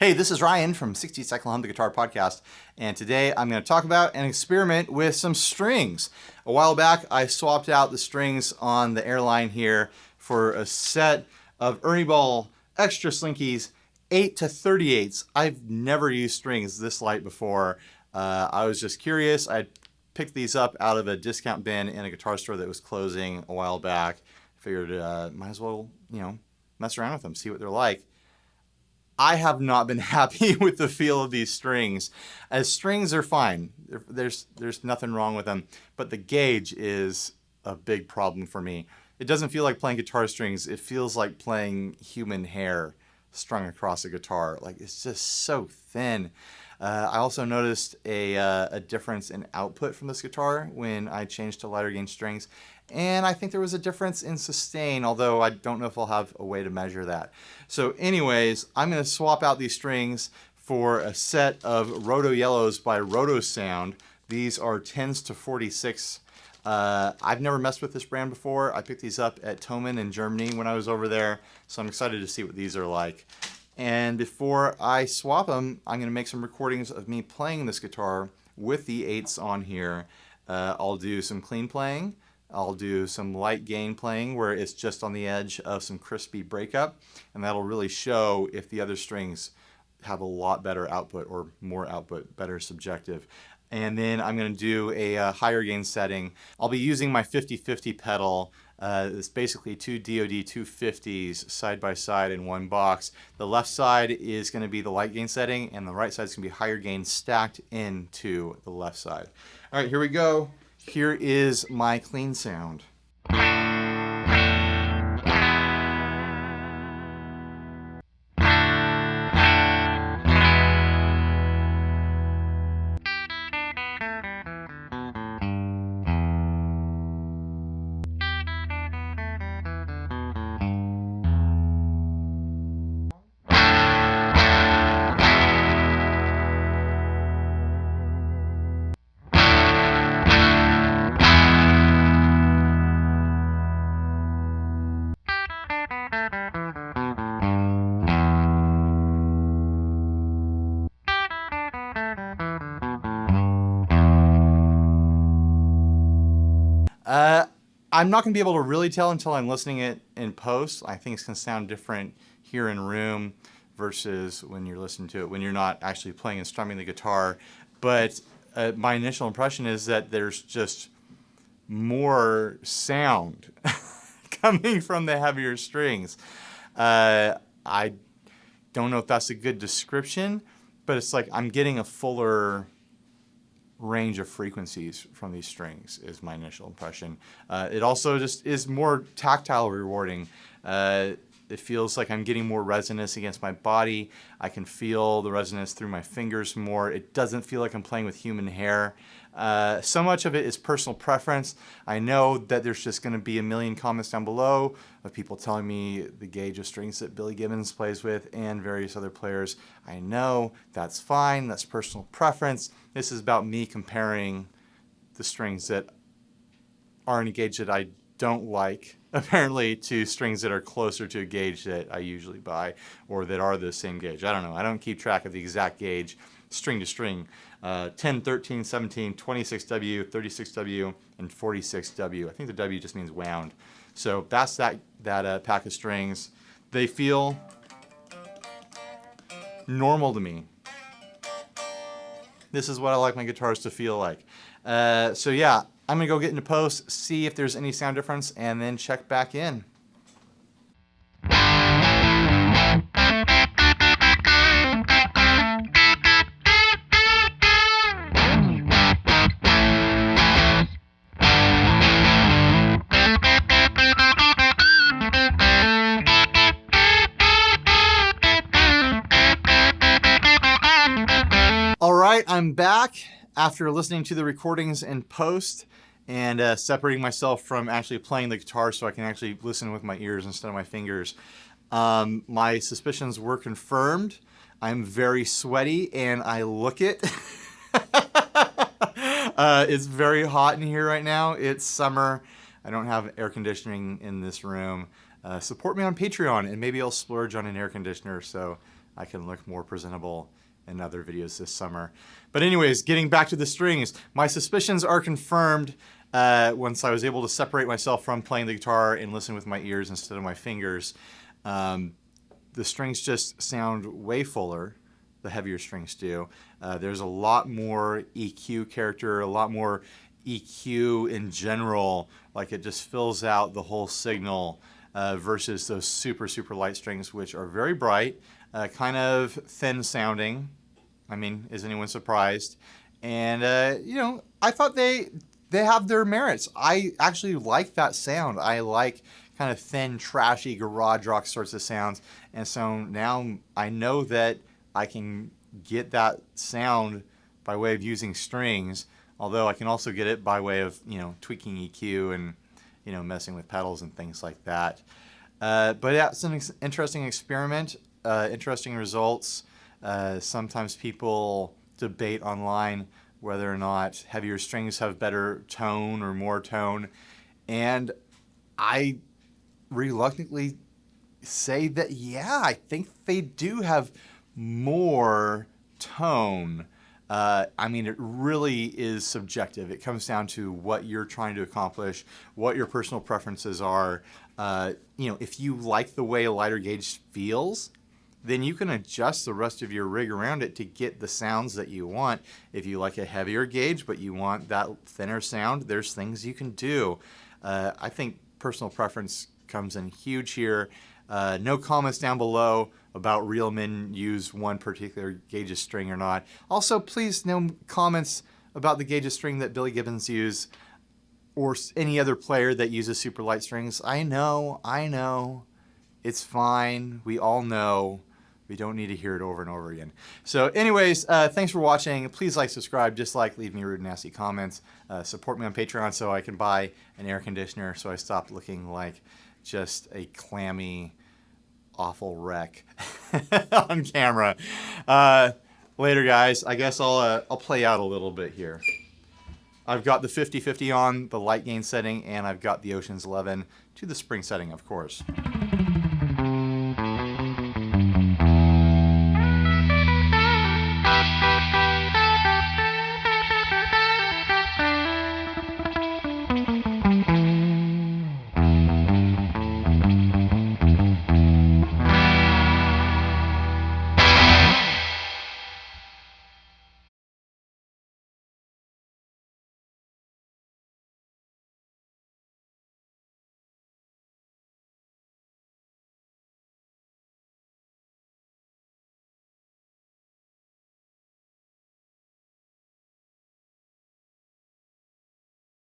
Hey, this is Ryan from 60 Cycle Hum the Guitar Podcast, and today I'm going to talk about an experiment with some strings. A while back, I swapped out the strings on the Airline here for a set of Ernie Ball Extra Slinkies 8 to 38s. I've never used strings this light before. I was just curious. I picked these up out of a discount bin in a guitar store that was closing a while back. Figured might as well, mess around with them, see what they're like. I have not been happy with the feel of these strings. As strings are fine. There's nothing wrong with them, but the gauge is a big problem for me. It doesn't feel like playing guitar strings. It feels like playing human hair strung across a guitar. Like, it's just so thin. I also noticed a difference in output from this guitar when I changed to lighter gain strings. And I think there was a difference in sustain, although I don't know if I'll have a way to measure that. So anyways, I'm going to swap out these strings for a set of Roto Yellows by Roto Sound. These are 10s to 46. I've never messed with this brand before. I picked these up at Thomann in Germany when I was over there, so I'm excited to see what these are like. And before I swap them, I'm going to make some recordings of me playing this guitar with the 8s on here. I'll do some clean playing. I'll do some light gain playing where it's just on the edge of some crispy breakup, and that'll really show if the other strings have a lot better output or more output, better subjective. And then I'm going to do a higher gain setting. I'll be using my 50/50 pedal. It's basically two DoD 250s side by side in one box. The left side is going to be the light gain setting, and the right side is going to be higher gain stacked into the left side. All right, here we go. Here is my clean sound. I'm not going to be able to really tell until I'm listening it in post. I think it's going to sound different here in room versus when you're listening to it, when you're not actually playing and strumming the guitar. But my initial impression is that there's just more sound coming from the heavier strings. I don't know if that's a good description, but it's like I'm getting a fuller range of frequencies from these strings is my initial impression. It also just is more tactile rewarding. It feels like I'm getting more resonance against my body. I can feel the resonance through my fingers more. It doesn't feel like I'm playing with human hair. So much of it is personal preference. I know that there's just going to be a million comments down below of people telling me the gauge of strings that Billy Gibbons plays with and various other players. I know that's fine. That's personal preference. This is about me comparing the strings that are in a gauge that I don't like, apparently, to strings that are closer to a gauge that I usually buy or that are the same gauge. I don't know. I don't keep track of the exact gauge string to string. 10, 13, 17, 26W, 36W, and 46W. I think the W just means wound. So that's that pack of strings. They feel normal to me. This is what I like my guitars to feel like. So yeah, I'm gonna go get into post, see if there's any sound difference, and then check back in. All right, I'm back after listening to the recordings in post and separating myself from actually playing the guitar so I can actually listen with my ears instead of my fingers. My suspicions were confirmed. I'm very sweaty and I look it. It's very hot in here right now. It's summer. I don't have air conditioning in this room. Support me on Patreon and maybe I'll splurge on an air conditioner so I can look more presentable in other videos this summer. But anyways, getting back to the strings, my suspicions are confirmed once I was able to separate myself from playing the guitar and listen with my ears instead of my fingers. The strings just sound way fuller, the heavier strings do. There's a lot more EQ character, a lot more EQ in general, like it just fills out the whole signal versus those super, super light strings, which are very bright, kind of thin sounding. I mean, is anyone surprised? And, you know, I thought they have their merits. I actually like that sound. I like kind of thin, trashy garage rock sorts of sounds. And so now I know that I can get that sound by way of using strings, although I can also get it by way of, you know, tweaking EQ and, you know, messing with pedals and things like that. But yeah, it's an interesting experiment, interesting results. Sometimes people debate online whether or not heavier strings have better tone or more tone. And I reluctantly say that, yeah, I think they do have more tone. I mean, it really is subjective. It comes down to what you're trying to accomplish, what your personal preferences are. You know, if you like the way a lighter gauge feels, then you can adjust the rest of your rig around it to get the sounds that you want. If you like a heavier gauge, but you want that thinner sound, there's things you can do. I think personal preference comes in huge here. No comments down below about real men use one particular gauge of string or not. Also, please no comments about the gauge of string that Billy Gibbons used or any other player that uses super light strings. I know. It's fine. We all know. We don't need to hear it over and over again. So anyways, thanks for watching. Please like, subscribe, dislike, leave me rude, nasty comments. Support me on Patreon so I can buy an air conditioner so I stop looking like just a clammy, awful wreck on camera. Later, guys. I guess I'll play out a little bit here. I've got the 50-50 on the light gain setting, and I've got the Ocean's 11 to the spring setting, of course.